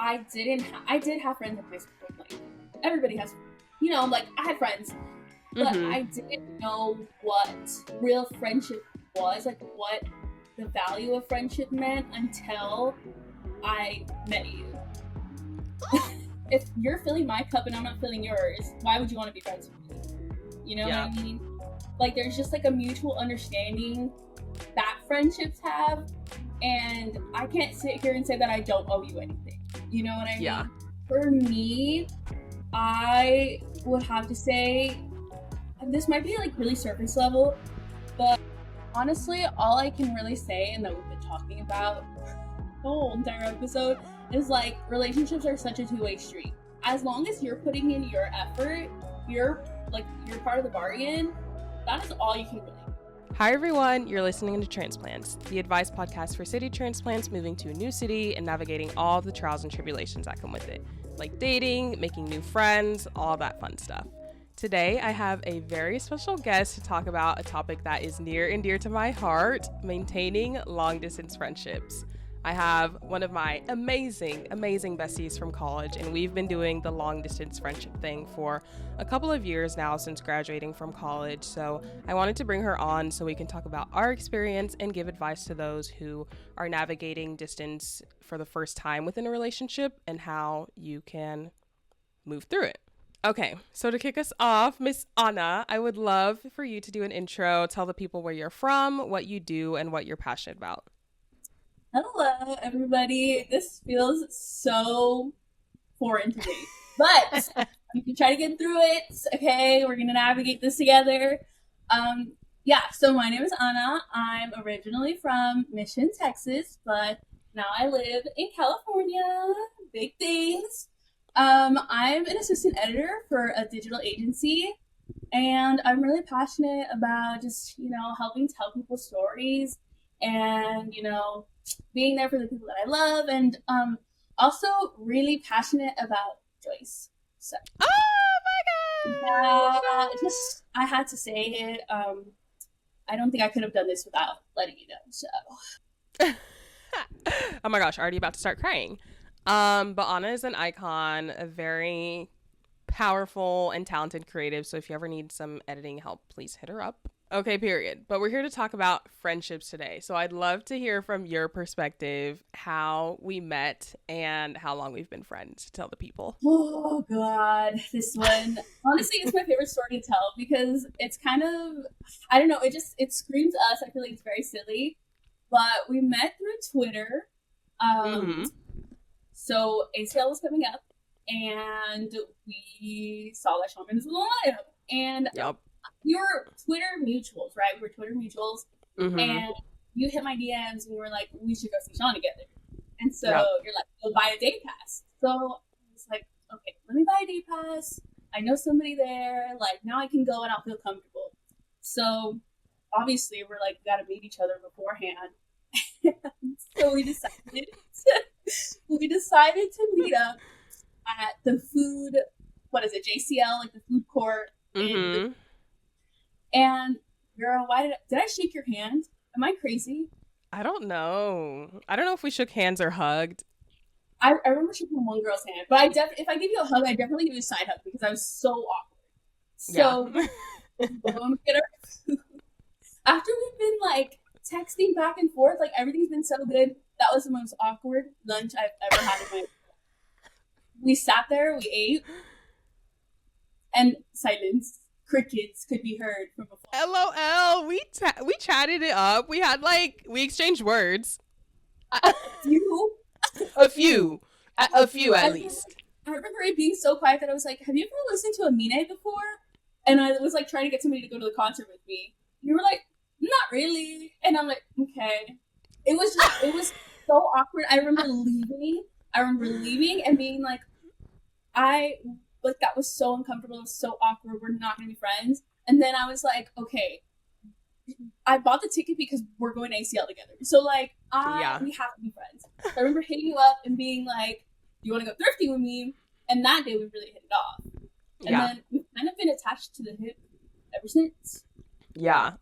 I did have friends in high school. Like everybody has, like I had friends, but I didn't know what real friendship was, like what the value of friendship meant until I met you. If you're filling my cup and I'm not filling yours, why would you want to be friends with me? You know what I mean? Like there's just like a mutual understanding that friendships have, and I can't sit here and say that I don't owe you anything. You know what I mean? For me, I would have to say, this might be like really surface level, but honestly, all I can really say, and that we've been talking about the whole entire episode, is like relationships are such a two-way street. As long as you're putting in your effort, you're part of the bargain. That is all you can really do. Hi everyone, you're listening to Transplants, the advice podcast for city transplants moving to a new city and navigating all the trials and tribulations that come with it, like dating, making new friends, all that fun stuff. Today, I have a very special guest to talk about a topic that is near and dear to my heart, maintaining long-distance friendships. I have one of my amazing besties from college, and we've been doing the long-distance friendship thing for a couple of years now since graduating from college. So I wanted to bring her on so we can talk about our experience and give advice to those who are navigating distance for the first time within a relationship and how you can move through it. Okay, so to kick us off, Miss Anna, I would love for you to do an intro, tell the people where you're from, what you do, and what you're passionate about. Hello, everybody. This feels so foreign to me, but we can try to get through it. Okay, we're gonna navigate this together. So my name is Anna. I'm originally from Mission, Texas, but now I live in California. Big things. I'm an assistant editor for a digital agency, and I'm really passionate about just, helping tell people stories and, being there for the people that I love, and also really passionate about Joyce. So, oh my god! Just I had to say it. I don't think I could have done this without letting you know. So, oh my gosh, already about to start crying. But Anna is an icon, a very powerful and talented creative. So if you ever need some editing help, please hit her up. Okay, period. But we're here to talk about friendships today. So I'd love to hear from your perspective how we met and how long we've been friends. Tell the people. Oh God, this one. Honestly, it's my favorite story to tell because it's kind of, I don't know, it screams us. I feel like it's very silly. But we met through Twitter. So ACL was coming up and we saw that Shawn Mendes was alive. And we were Twitter mutuals, right? We were Twitter mutuals. And you hit my DMs and you were like, we should go see Shawn together. And so you're like, go buy a day pass. So I was like, okay, let me buy a day pass. I know somebody there. Like, now I can go and I'll feel comfortable. So obviously we're like, we got to meet each other beforehand. So we decided to meet up at the food, JCL, like the food court. And girl, did I shake your hand? Am I crazy? I don't know. I don't know if we shook hands or hugged. I remember shaking one girl's hand, but if I give you a hug, I definitely give you a side hug because I was so awkward. So we're going to get our food. After we've been like texting back and forth, like everything's been so good. That was the most awkward lunch I've ever had in my life. We sat there, we ate, and silence, crickets could be heard from afar. LOL, we chatted it up. We had we exchanged words. A few at least. I remember it being so quiet that I was like, have you ever listened to Amine before? And I was like trying to get somebody to go to the concert with me. You were like, not really. And I'm like, okay. It was so awkward. I remember leaving and being like, that was so uncomfortable. It was so awkward. We're not going to be friends. And then I was like, okay, I bought the ticket because we're going to ACL together. So we have to be friends. So I remember hitting you up and being like, do you want to go thrifting with me? And that day we really hit it off. And then we've kind of been attached to the hip ever since. Yeah.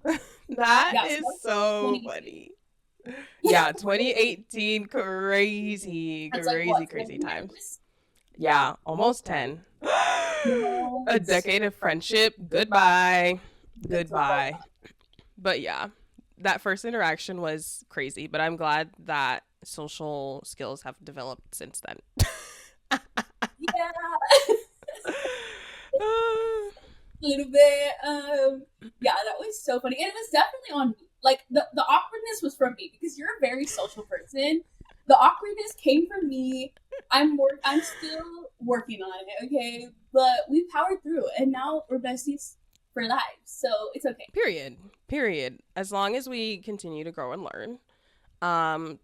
That is so funny. Yeah, 2018, crazy, That's like what, crazy 7 times. years? Yeah, almost 10. A Yes. decade of friendship. Goodbye. Goodbye. Goodbye. But yeah, that first interaction was crazy, but I'm glad that social skills have developed since then. Yeah. A little bit. Yeah, that was so funny. And it was definitely on me. Like the awkwardness was from me because you're a very social person. The awkwardness came from me. I'm still working on it, okay? But we powered through and now we're besties for life. So it's okay. Period. Period. As long as we continue to grow and learn,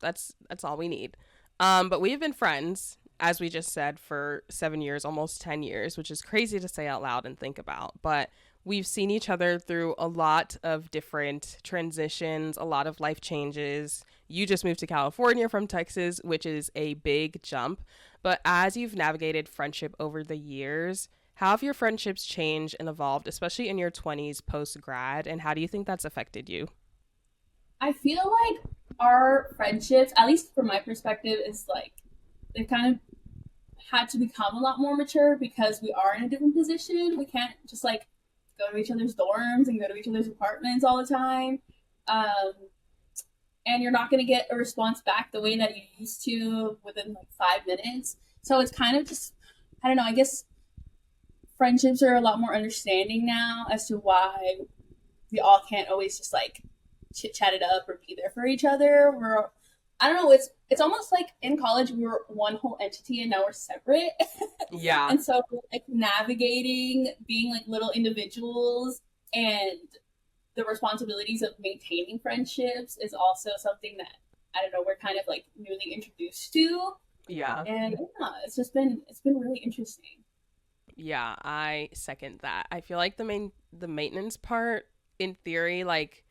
that's all we need. But we've been friends, as we just said, for 7 years, almost 10 years, which is crazy to say out loud and think about. But we've seen each other through a lot of different transitions, a lot of life changes. You just moved to California from Texas, which is a big jump. But as you've navigated friendship over the years, how have your friendships changed and evolved, especially in your 20s post grad? And how do you think that's affected you? I feel like our friendships, at least from my perspective, is like they've kind of had to become a lot more mature because we are in a different position. We can't just like go to each other's dorms and go to each other's apartments all the time. Um, and you're not going to get a response back the way that you used to within like 5 minutes. So it's kind of just, I don't know, I guess friendships are a lot more understanding now as to why we all can't always just like chit chat it up or be there for each other. I don't know, it's almost like in college we were one whole entity and now we're separate. Yeah. And so like navigating being like little individuals and the responsibilities of maintaining friendships is also something that I don't know, we're kind of like newly introduced to. Yeah. And yeah, it's been really interesting. Yeah, I second that. I feel like the maintenance part in theory, like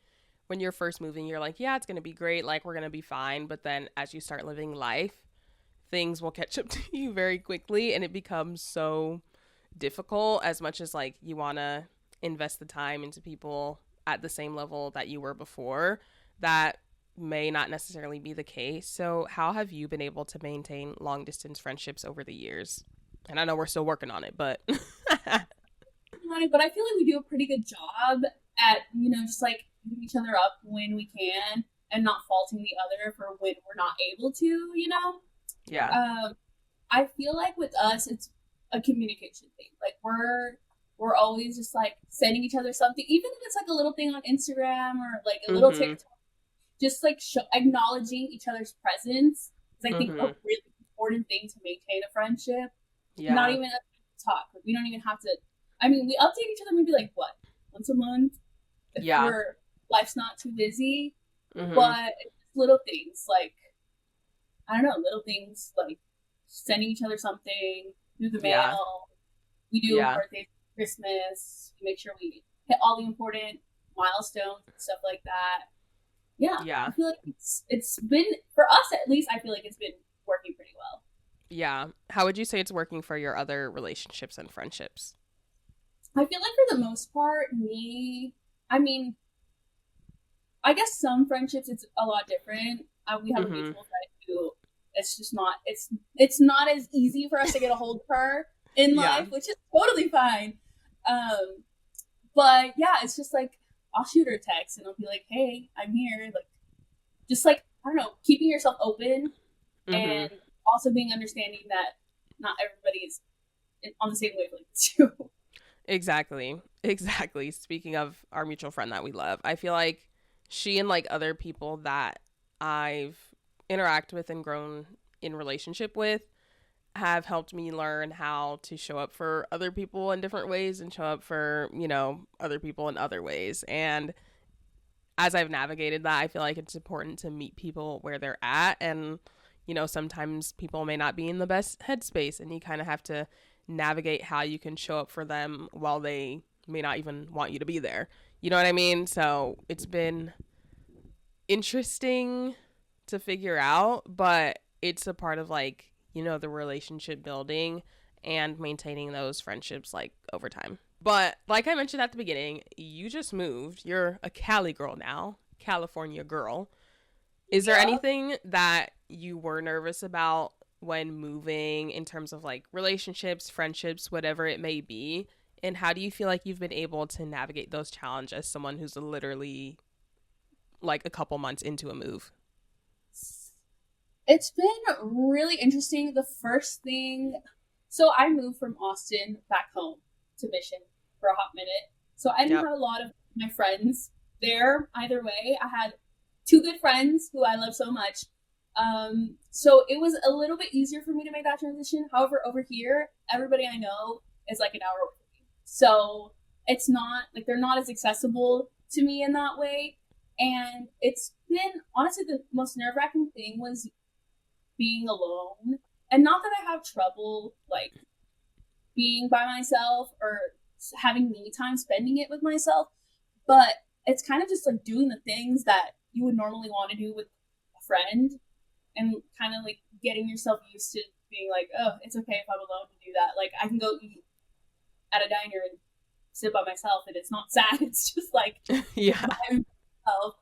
when you're first moving, you're like, yeah, it's going to be great, like we're going to be fine, but then as you start living life, things will catch up to you very quickly and it becomes so difficult as much as like you want to invest the time into people at the same level that you were before. That may not necessarily be the case. So, how have you been able to maintain long distance friendships over the years? And I know we're still working on it, but But I feel like we do a pretty good job at, just like picking each other up when we can and not faulting the other for when we're not able to. yeah. I feel like with us, it's a communication thing. Like we're always just like sending each other something, even if it's like a little thing on Instagram or like a little Mhm. TikTok, just like acknowledging each other's presence is I think a Mhm. really important thing to maintain a friendship. Not Yeah. even a talk. Like, we don't even have to. I mean, we update each other maybe like what, once a month if Yeah. we're life's not too busy. Mhm. But it's just little things like I don't know, little things like sending each other something through the Yeah. mail. We do Yeah. birthdays, Christmas. We make sure we hit all the important milestones and stuff like that. Yeah, I Yeah. feel like it's been for us at least. I feel like it's been working pretty well. Yeah. How would you say it's working for your other relationships and friendships? I feel like for the most part, me. I mean, I guess some friendships it's a lot different. We have a Mhm. mutual friend who it's just not it's not as easy for us to get a hold of her in Yeah. life, which is totally fine. Um, but yeah, it's just like I'll shoot her a text and I'll be like, "Hey, I'm here." Like just like I don't know, keeping yourself open Mhm. and also being understanding that not everybody is on the same wavelength as you. Exactly. Exactly. Speaking of our mutual friend that we love, I feel like she and like other people that I've interacted with and grown in relationship with have helped me learn how to show up for other people in different ways and show up for, other people in other ways. And as I've navigated that, I feel like it's important to meet people where they're at. And, sometimes people may not be in the best headspace, and you kind of have to navigate how you can show up for them while they may not even want you to be there. You know what I mean? So it's been interesting to figure out, but it's a part of like, the relationship building and maintaining those friendships like over time. But like I mentioned at the beginning, you just moved. You're a Cali girl now, California girl. Is there Yeah. anything that you were nervous about when moving in terms of like relationships, friendships, whatever it may be? And how do you feel like you've been able to navigate those challenges as someone who's literally like a couple months into a move? It's been really interesting. The first thing, so I moved from Austin back home to Mission for a hot minute. So I didn't Yep. have a lot of my friends there either way. I had two good friends who I love so much. So it was a little bit easier for me to make that transition. However, over here, everybody I know is like an hour away from me. So it's not like they're not as accessible to me in that way. And it's been honestly the most nerve wracking thing was being alone. And not that I have trouble like being by myself or having me time spending it with myself, but it's kind of just like doing the things that you would normally want to do with a friend and kind of like getting yourself used to being like, oh, it's okay if I'm alone to do that. Like I can go eat at a diner and sit by myself and it's not sad. It's just like Yeah. by myself.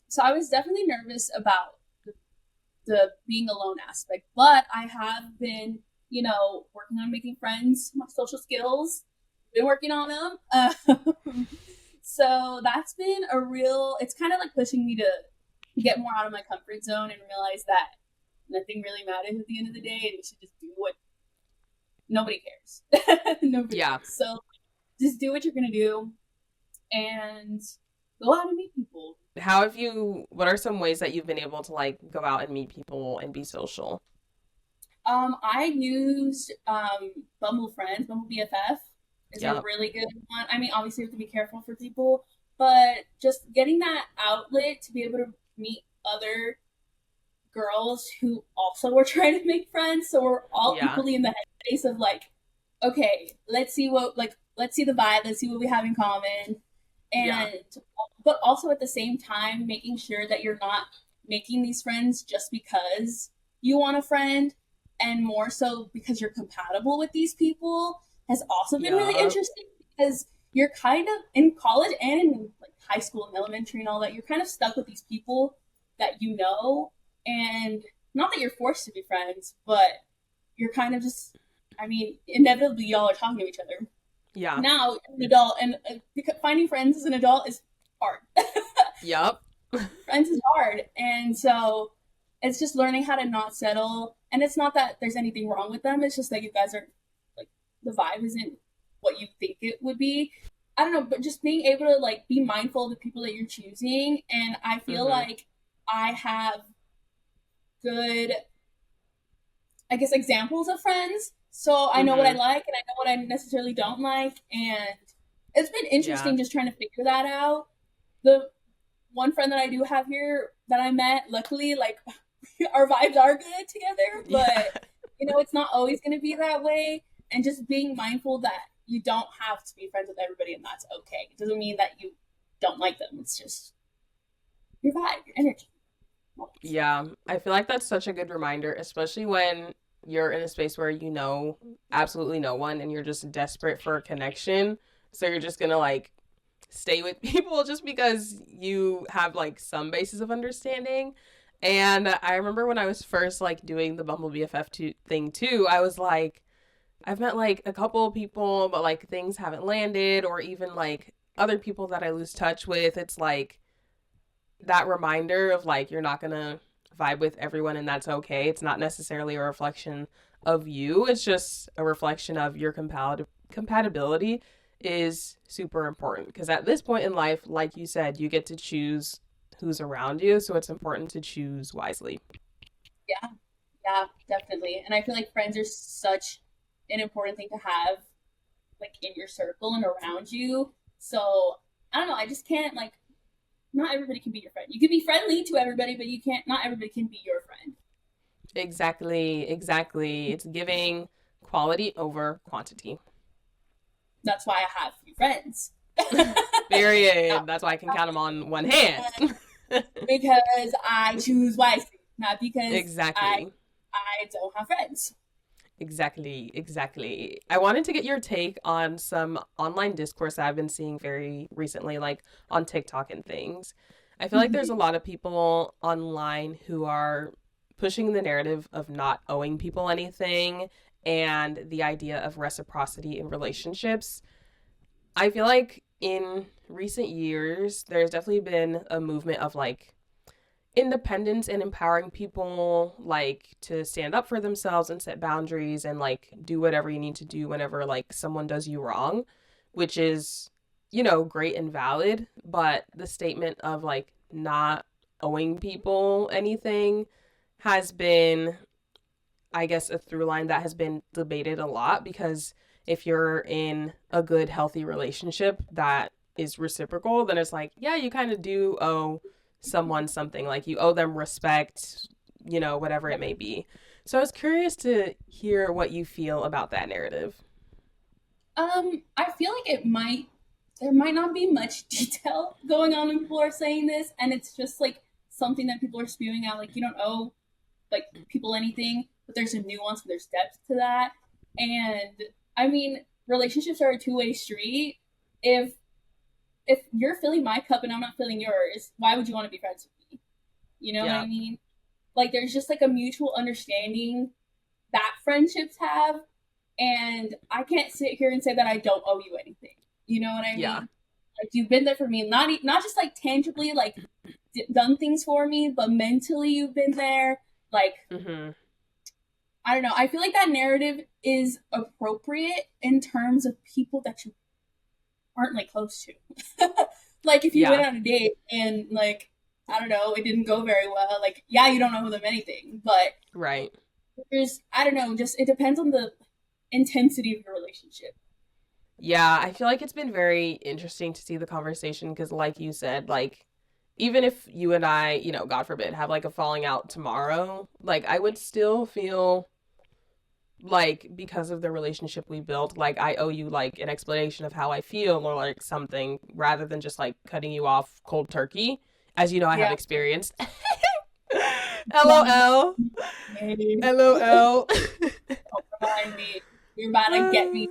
So I was definitely nervous about the being alone aspect, but I have been, working on making friends, my social skills, been working on them. So that's been it's kind of like pushing me to get more out of my comfort zone and realize that nothing really matters at the end of the day and you should just do what nobody cares. Nobody Yeah. cares. So just do what you're going to do and go out and meet people. What are some ways that you've been able to like go out and meet people and be social? I used Bumble Friends, Bumble BFF is a Yep. really good one. I mean, obviously you have to be careful for people, but just getting that outlet to be able to meet other girls who also were trying to make friends, so we're all Yeah. equally in the headspace of like, okay, let's see the vibe, let's see what we have in common, Yeah. and but also at the same time making sure that you're not making these friends just because you want a friend and more so because you're compatible with these people has also been really Yep. interesting because you're kind of in college and in like high school and elementary and all that you're kind of stuck with these people that you know, and not that you're forced to be friends, but you're kind of just, I mean, inevitably y'all are talking to each other. Yeah. Now you're an adult, and finding friends as an adult is hard. Yep. Friends is hard, and so it's just learning how to not settle. And it's not that there's anything wrong with them. It's just that you guys are like the vibe isn't what you think it would be. I don't know, but just being able to like be mindful of the people that you're choosing, and I feel Mm-hmm. like I have good, I guess, examples of friends. So I know what I Mm-hmm. like and I know what I necessarily don't like. And it's been Yeah. interesting just trying to figure that out. The one friend that I do have here that I met, luckily, like our vibes are good together, Yeah. but it's not always going to be that way. And just being mindful that you don't have to be friends with everybody and that's okay. It doesn't mean that you don't like them. It's just your vibe, your energy. Yeah. I feel like that's such a good reminder, especially when you're in a space where you know absolutely no one and you're just desperate for a connection. So you're just gonna like stay with people just because you have like some basis of understanding. And I remember when I was first like doing the Bumble thing too, I was like, I've met like a couple of people, but like things haven't landed, or even like other people that I lose touch with. It's like that reminder of like you're not gonna vibe with everyone and that's okay. It's not necessarily a reflection of you. It's just a reflection of your compatibility is super important because at this point in life, like you said, you get to choose who's around you, so it's important to choose wisely. Yeah, yeah, definitely. And I feel like friends are such an important thing to have like in your circle and around you. So I don't know, I just can't like not everybody can be your friend. You can be friendly to everybody, but you can't not everybody can be your friend. Exactly, exactly. It's giving quality over quantity. That's why I have few friends. Period. That's why I can count them on one hand. Because I choose wisely, not because I Exactly. I don't have friends. Exactly, exactly. I wanted to get your take on some online discourse that I've been seeing very recently, like on TikTok and things. I feel like there's a lot of people online who are pushing the narrative of not owing people anything and the idea of reciprocity in relationships. I feel like in recent years, there's definitely been a movement of like independence and empowering people like to stand up for themselves and set boundaries and like do whatever you need to do whenever like someone does you wrong, which is, you know, great and valid. But the statement of like not owing people anything has been, I guess, a through line that has been debated a lot, because if you're in a good, healthy relationship that is reciprocal, then it's like, yeah, you kind of do owe someone something. Like you owe them respect, you know, whatever it may be. So I was curious to hear what you feel about that narrative. I feel like there might not be much detail going on when people are saying this, and it's just like something that people are spewing out. Like, you don't owe like people anything, but there's a nuance and there's depth to that. And I mean, relationships are a two-way street. If you're filling my cup and I'm not filling yours, why would you want to be friends with me? You know what I mean? Like, there's just like a mutual understanding that friendships have, and I can't sit here and say that I don't owe you anything. You know what I mean? Yeah. Like, you've been there for me, not just like tangibly like done things for me, but mentally you've been there. Like, I don't know. I feel like that narrative is appropriate in terms of people that you aren't like close to. Like, if you went on a date and like, I don't know, it didn't go very well, like, yeah, you don't owe them anything, but right, there's, I don't know, just it depends on the intensity of your relationship. Yeah, I feel like it's been very interesting to see the conversation because, like you said, like, even if you and I, you know, God forbid, have like a falling out tomorrow, like, I would still feel like because of the relationship we built, like, I owe you like an explanation of how I feel or like something rather than just like cutting you off cold turkey, as you know, I have experienced. LOL. LOL. Don't remind me. You're about to get me.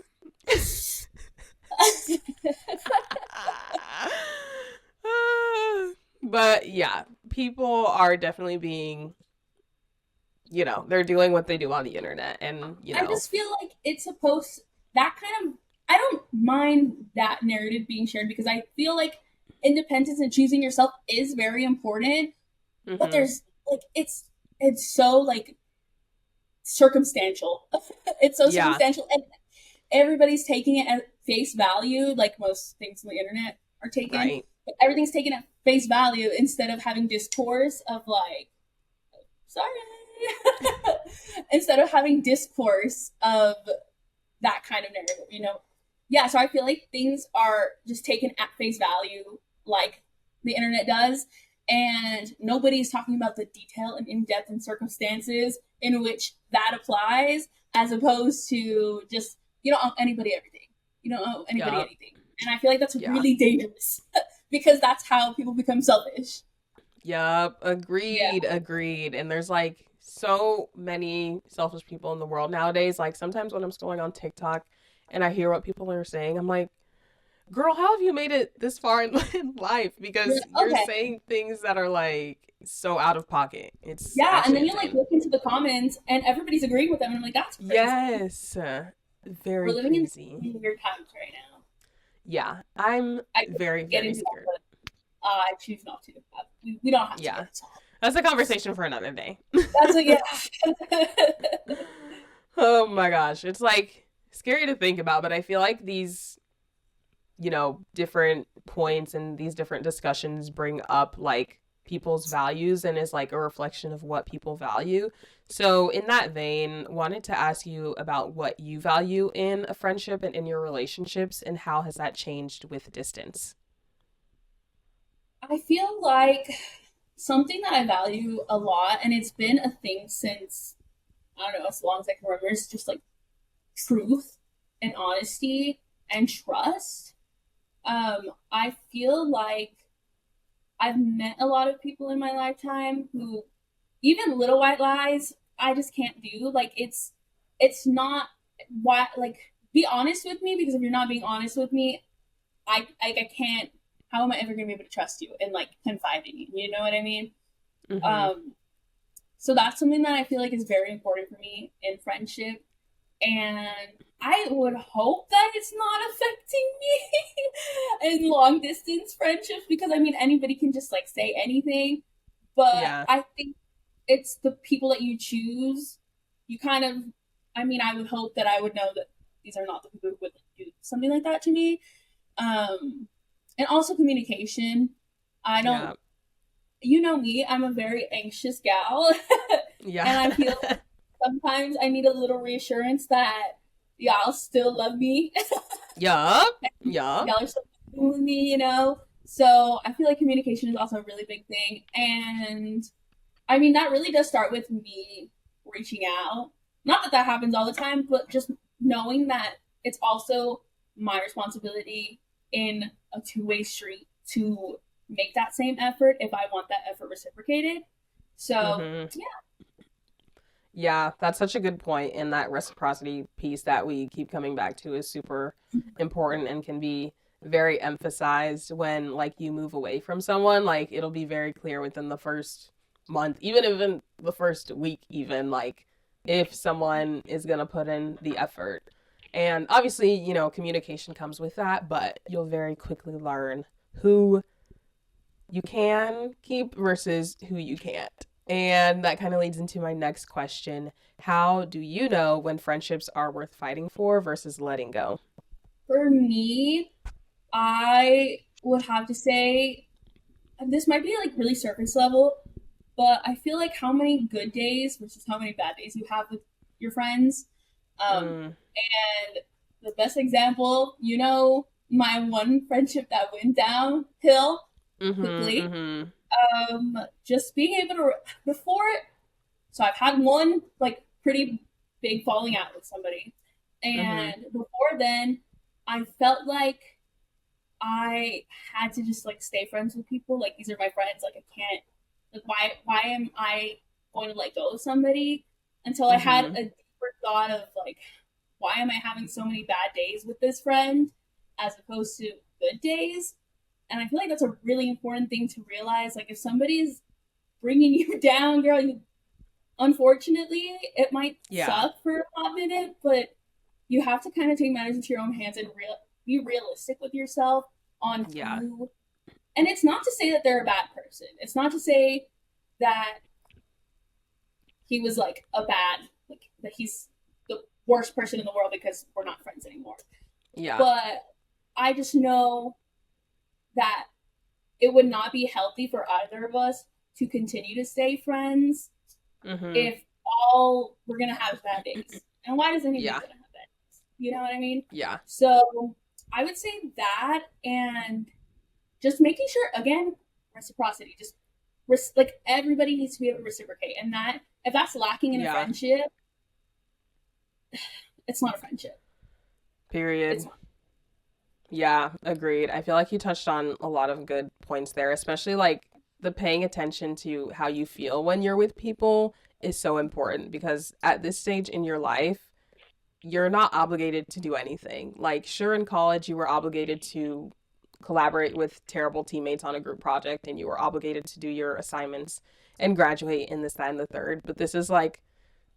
But yeah, people are definitely being, you know, they're doing what they do on the internet, and you know, I just feel like it's supposed that kind of. I don't mind that narrative being shared because I feel like independence and choosing yourself is very important. But there's like it's so like circumstantial. It's so circumstantial, and everybody's taking it at face value, like most things on the internet are taken. Right. But everything's taken at face value instead of having discourse of like, sorry, instead of having discourse of that kind of narrative, you know? Yeah, so I feel like things are just taken at face value, like the internet does, and nobody's talking about the detail and in-depth and circumstances in which that applies, as opposed to just, you don't owe anybody everything. You don't owe anybody anything. And I feel like that's really dangerous because that's how people become selfish. Yup, agreed. And there's like so many selfish people in the world nowadays. Like sometimes when I'm scrolling on TikTok and I hear what people are saying, I'm like, girl, how have you made it this far in life? Because you're saying things that are like so out of pocket. It's and then you like look into the comments and everybody's agreeing with them, and I'm like, that's crazy. Yes, very We're living crazy. in weird times right now. Yeah, I'm very scared. I choose not to. We don't have to. Yeah, that's a conversation for another day. That's a Oh my gosh, it's like scary to think about, but I feel like these, you know, different points and these different discussions bring up like people's values and is like a reflection of what people value. So in that vein, wanted to ask you about what you value in a friendship and in your relationships, and how has that changed with distance? I feel like something that I value a lot, and it's been a thing since, I don't know, as long as I can remember, is just like truth and honesty and trust. I feel like I've met a lot of people in my lifetime who, even little white lies, I just can't do. Like, it's not why, like, be honest with me, because if you're not being honest with me, I can't how am I ever going to be able to trust you and like confide in you? You know what I mean? Mm-hmm. So that's something that I feel like is very important for me in friendship. And I would hope that it's not affecting me in long distance friendships, because I mean, anybody can just like say anything. But Yeah. I think it's the people that you choose. You kind of, I mean, I would hope that I would know that these are not the people who would do something like that to me. And also communication. I don't, Yeah. you know me, I'm a very anxious gal. Yeah. And I feel like sometimes I need a little reassurance that y'all still love me. Yup. Yup. Y'all are still with me, you know? So I feel like communication is also a really big thing. And I mean, that really does start with me reaching out. Not that that happens all the time, but just knowing that it's also my responsibility in a two-way street to make that same effort if I want that effort reciprocated. So, Mm-hmm. yeah. Yeah, that's such a good point. And that reciprocity piece that we keep coming back to is super important and can be very emphasized when like you move away from someone. Like it'll be very clear within the first month, even the first week, even like if someone is gonna put in the effort. And obviously, you know, communication comes with that, but you'll very quickly learn who you can keep versus who you can't. And that kind of leads into my next question. How do you know when friendships are worth fighting for versus letting go? For me, I would have to say, and this might be like really surface level, but I feel like how many good days versus how many bad days you have with your friends. Mm, And the best example, you know, my one friendship that went downhill mm-hmm, quickly. mm-hmm, Just being able to before it. So I've had one like pretty big falling out with somebody, mm-hmm. and before then, I felt like I had to just like stay friends with people. Like these are my friends. Like I can't. Like why am I going to let go of somebody until I had Mm-hmm. a deeper thought of like why am I having so many bad days with this friend as opposed to good days? And I feel like that's a really important thing to realize. Like if somebody's bringing you down, girl, unfortunately, it might Yeah, suck for a hot minute, but you have to kind of take matters into your own hands and be realistic with yourself on yeah, who. And it's not to say that they're a bad person. It's not to say that he was like a bad, like that he's the worst person in the world because we're not friends anymore. yeah. But I just know that it would not be healthy for either of us to continue to stay friends Mm-hmm. if all we're gonna have bad days. And why does anybody Yeah, gonna have bad days? You know what I mean? yeah, So I would say that, and just making sure again, reciprocity. Just like everybody needs to be able to reciprocate, and that if that's lacking in a yeah. friendship, it's not a friendship. It's Period. not. Yeah, agreed. I feel like you touched on a lot of good points there, especially like the paying attention to how you feel when you're with people is so important because at this stage in your life, you're not obligated to do anything. Like, sure, in college, you were obligated to collaborate with terrible teammates on a group project and you were obligated to do your assignments and graduate in this, that, and the third. But this is like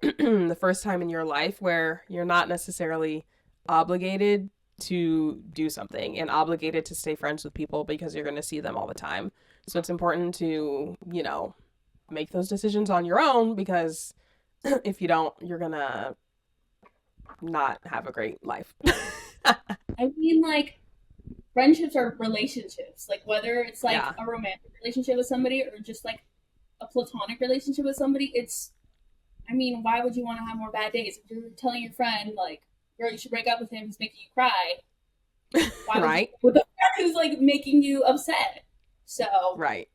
the first time in your life where you're not necessarily obligated to do something and obligated to stay friends with people because you're going to see them all the time. So it's important to, you know, make those decisions on your own because if you don't, you're going to not have a great life. I mean, like friendships are relationships. Like whether it's like Yeah. a romantic relationship with somebody or just like a platonic relationship with somebody, it's. I mean, why would you want to have more bad days? If you're telling your friend like, "Girl, you should break up with him. He's making you cry." Why would you Right? with a friend who's like making you upset? So, Right.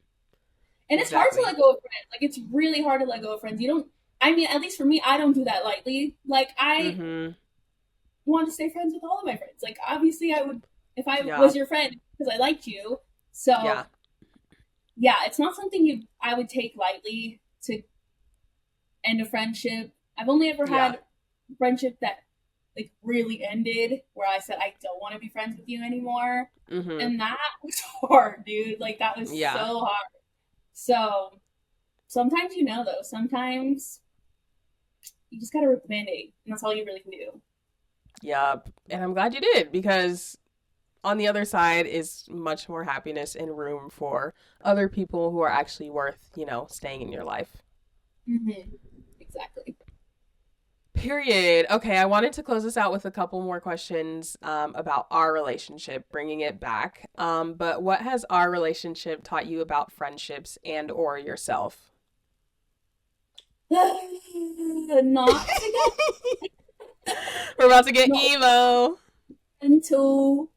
and it's hard to Exactly. let go of friends. Like it's really hard to let go of friends. You don't. I mean, at least for me, I don't do that lightly. Like I Mhm. want to stay friends with all of my friends. Like obviously, I would if I Yeah. was your friend because I liked you. So Yeah. yeah, it's not something you I would take lightly to end a friendship. I've only ever Yeah. had friendship that like really ended, where I said I don't want to be friends with you anymore. And that was hard, dude. Like that was Yeah. so hard. So sometimes though, sometimes you just gotta rip the band-aid, and that's all you really can do. Yep. And I'm glad you did, because on the other side is much more happiness and room for other people who are actually worth, staying in your life. Exactly. Period. Okay, I wanted to close this out with a couple more questions about our relationship, bringing it back. But what has our relationship taught you about friendships and or yourself? Not to We're about to get no emo. until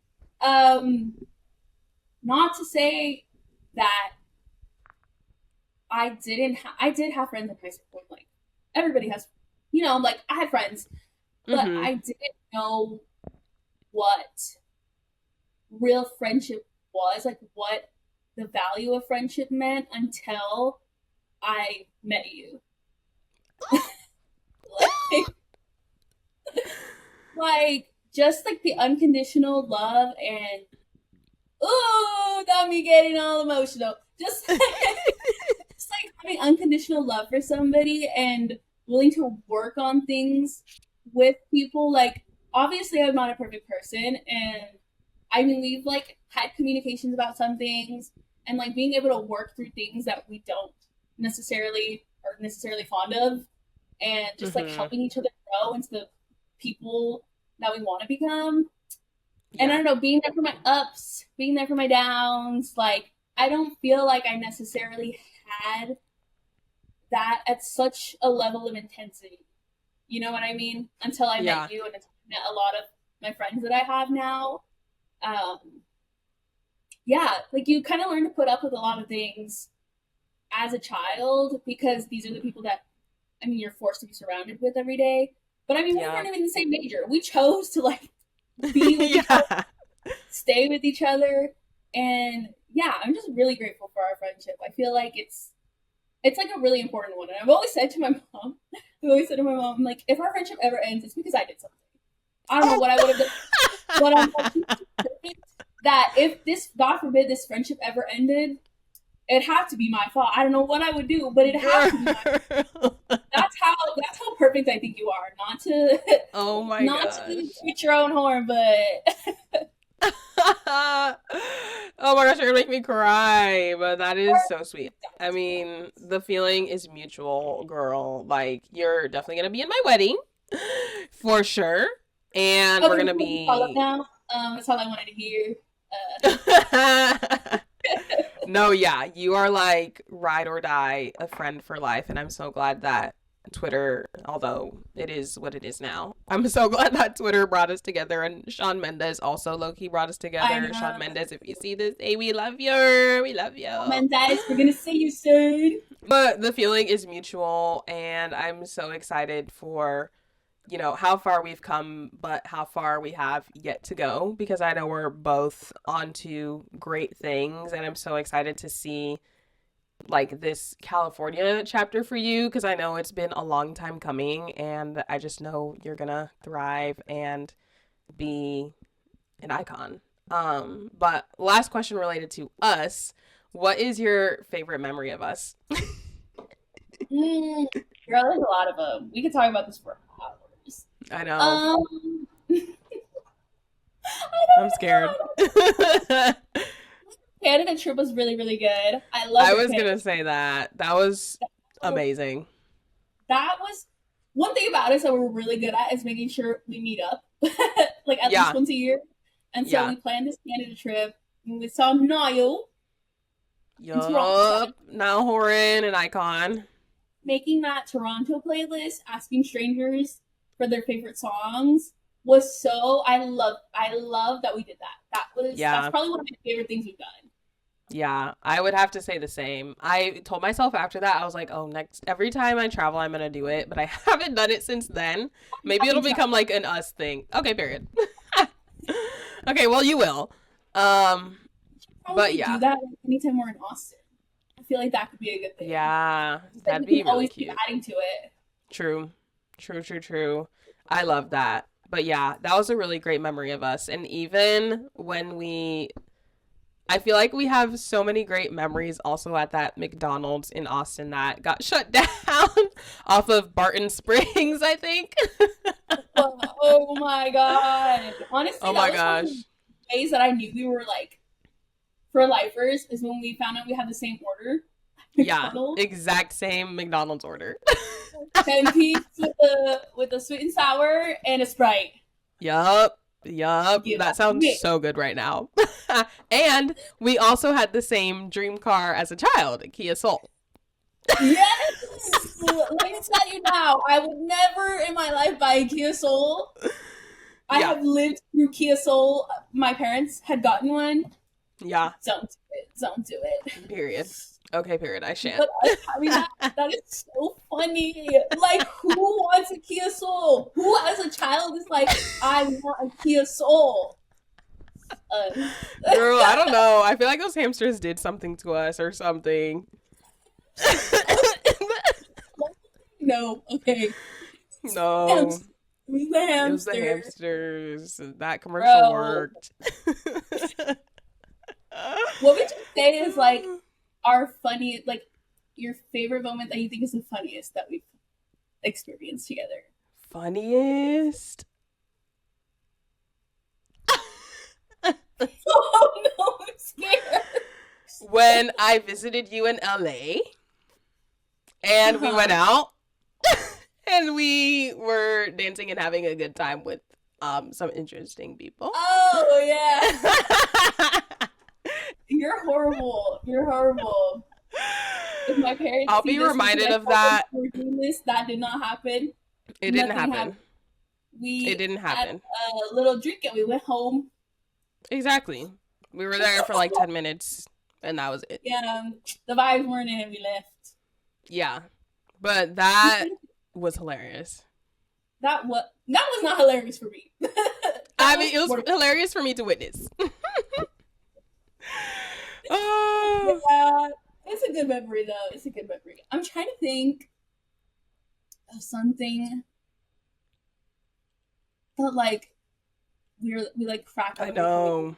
not to say that I did have friends in high school. Like everybody has, like I had friends, but Mm-hmm. I didn't know what real friendship was, like what the value of friendship meant until I met you. like, like just like the unconditional love and oh, got me getting all emotional. Just like having unconditional love for somebody and willing to work on things with people. Like obviously I'm not a perfect person, and I mean we've like had communications about some things, and like being able to work through things that we don't necessarily are necessarily fond of, and just like Mm-hmm. helping each other grow into the people that we want to become. And I Yeah. don't know, being there for my ups, being there for my downs, like I don't feel like I necessarily had that at such a level of intensity. You know what I mean? Until I Yeah. met you and until I met a lot of my friends that I have now. Um, yeah, like you kind of learn to put up with a lot of things as a child because these are the people that, I mean, you're forced to be surrounded with every day. But I mean, we Yeah. weren't even the same major. We chose to like be with each other, Yeah. stay with each other, and yeah, I'm just really grateful for our friendship. I feel like it's like a really important one. And I've always said to my mom, I've always said to my mom, like, if our friendship ever ends, it's because I did something. I don't know Oh. what I would have done, but I'm perfect that if this, God forbid, this friendship ever ended, it'd have to be my fault. I don't know what I would do, but it'd have to be my Girl. that's how perfect I think you are. Not to Oh my not gosh. to toot your own horn, but Oh my gosh, you're gonna make me cry, but that is so sweet. I mean, the feeling is mutual, girl. Like, you're definitely gonna be in my wedding for sure. And we're okay, gonna we can call up be. now. That's all I wanted to hear. No, yeah, you are like ride or die, a friend for life. And I'm so glad that Twitter, although it is what it is now, I'm so glad that Twitter brought us together, and Shawn Mendes also low key brought us I together. Shawn know. Mendes, if you see this, hey, we love you. We love you. Mendes, we're gonna see you soon. But the feeling is mutual, and I'm so excited for, how far we've come, but how far we have yet to go, because I know we're both onto great things, and I'm so excited to see like this California chapter for you, because I know it's been a long time coming, and I just know you're gonna thrive and be an icon. But last question related to us, what is your favorite memory of us? Mm, girl, there's a lot of them. We could talk about this for hours. I know. Um, I I'm don't scared. know. I Canada trip was really, really good. I loved our was Canada gonna trip. say that. That was So amazing. that was one thing about us that we're really good at is making sure we meet up, like at least Yeah. once a year. And so Yeah. we planned this Canada trip. And we saw Niall in Toronto, Yup. Now Horan, an icon. making that Toronto playlist, asking strangers for their favorite songs was so I love that we did that. That's Yeah. probably one of my favorite things we've done. Yeah, I would have to say the same. I told myself after that, I was like, oh, next, every time I travel, I'm gonna do it. But I haven't done it since then. Maybe Happy it'll travel. become like an us thing. Okay, period. Okay, well, you will. But Probably do yeah. that anytime we're in Austin. I feel like that could be a good thing. Yeah, Then that'd we can be really always keep cute. adding to it. True. True, true, true. I love that. But yeah, that was a really great memory of us. And even when I feel like we have so many great memories also at that McDonald's in Austin that got shut down off of Barton Springs, I think. Oh my god. Honestly, Oh that my was one of the gosh. ways that I knew we were like for lifers is when we found out we had the same order. Yeah, McDonald's. exact same McDonald's order. 10 piece with the sweet and sour and a Sprite. Yup. Yup. Give That sounds me. so good right now. And we also had the same dream car as a child, a Kia Soul. Yes! Let me tell you now, I would never in my life buy a Kia Soul. I Yeah. have lived through Kia Soul. My parents had gotten one. Yeah. Don't do it. Don't do it. Period. Okay, period. I shan't. But us having that is so funny. Like, who wants a Kia Soul? Who as a child is like, I want a Kia Soul? Girl, I don't know. I feel like those hamsters did something to us or something. No, okay. No. It was the hamster. It was the hamsters. That commercial Bro. worked. What would you say is like our funny, like your favorite moment that you think is the funniest that we've experienced together? Funniest? Oh no, I'm scared. When I visited you in LA and we went out and we were dancing and having a good time with some interesting people. Oh yeah. You're horrible. You're horrible. If my parents I'll see be this, reminded because I of told them that. we were doing this, that did not happen. It didn't Nothing happen. happened. It didn't happen. Had a little drink and we went home. Exactly. We were there for like 10 minutes and that was it. Yeah, the vibes weren't in and we left. Yeah. But that was hilarious. That was not hilarious for me. I mean, it was hilarious for me to witness. Oh. Yeah, it's a good memory though. It's a good memory. I'm trying to think of something that like we like crack up. I know.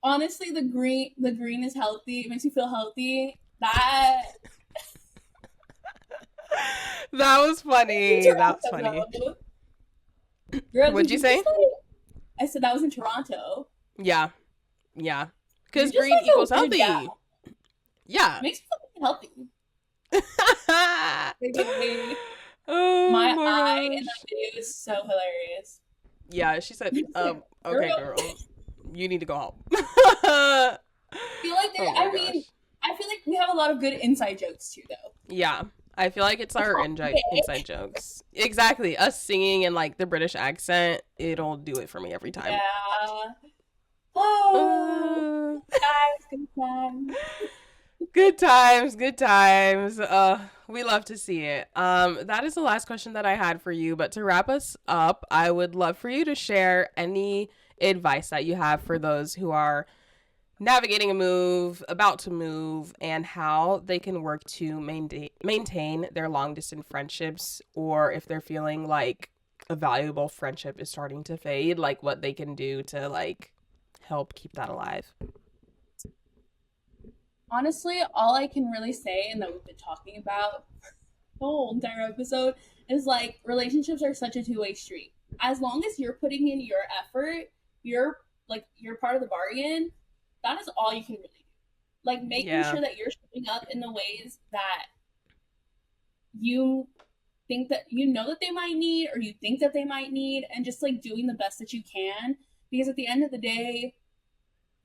Honestly, the green is healthy. It makes you feel healthy. That was funny. That was funny. Girl, What'd you say? I said that was in Toronto. Yeah. Yeah. Because You're green just like a equals weird healthy. gal. Yeah. It makes you feel healthy. Oh my my eye in gosh. that video is so hilarious. Yeah, she said, okay, girl, you need to go home. I feel like Oh my I mean, gosh. I feel like we have a lot of good inside jokes too, though. Yeah. I feel like it's our inside jokes. Exactly. Us singing in like the British accent, it'll do it for me every time. Yeah. Oh, guys, good times. Good times. We love to see it. That is the last question that I had for you, but to wrap us up, I would love for you to share any advice that you have for those who are navigating a move, about to move, and how they can work to maintain their long distance friendships, or if they're feeling like a valuable friendship is starting to fade, like what they can do to like help keep that alive. Honestly, all I can really say, and that we've been talking about the whole entire episode, is like relationships are such a two-way street. As long as you're putting in your effort, you're part of the bargain. That is all you can really do. Like making sure that you're showing up in the ways that you think that you know that they might need, or you think that they might need, and just like doing the best that you can. Because at the end of the day,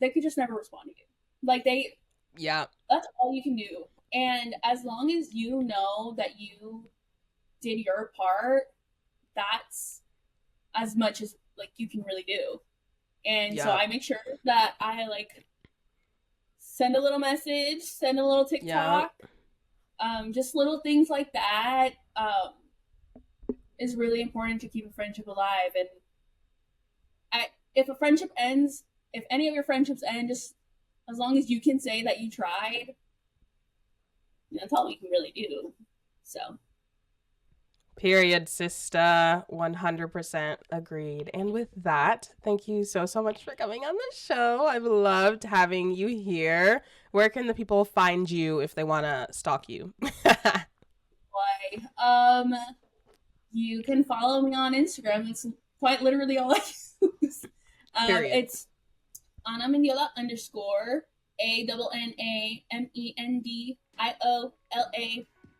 they could just never respond to you. Like that's all you can do. And as long as you know that you did your part, that's as much as like you can really do. And so I make sure that I like send a little message, send a little TikTok, just little things like that is really important to keep a friendship alive. And if a friendship ends, if any of your friendships end, just as long as you can say that you tried, that's all we can really do. So Period, sister. 100% agreed. And with that, thank you so much for coming on the show. I've loved having you here. Where can the people find you if they want to stalk you? Boy, you can follow me on Instagram. It's quite literally all I use. It's Anna Mendiola _ ANNAMENDIOLA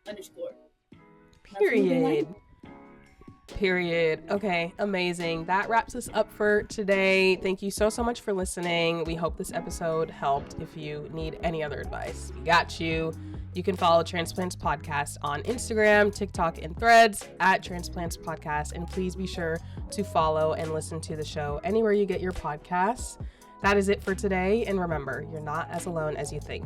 _ Period. Okay, amazing. That wraps us up for today. Thank you so much for listening. We hope this episode helped. If you need any other advice, we got you. You can follow Transplants Podcast on Instagram, TikTok, and Threads at Transplants Podcast. And please be sure to follow and listen to the show anywhere you get your podcasts. That is it for today. And remember, you're not as alone as you think.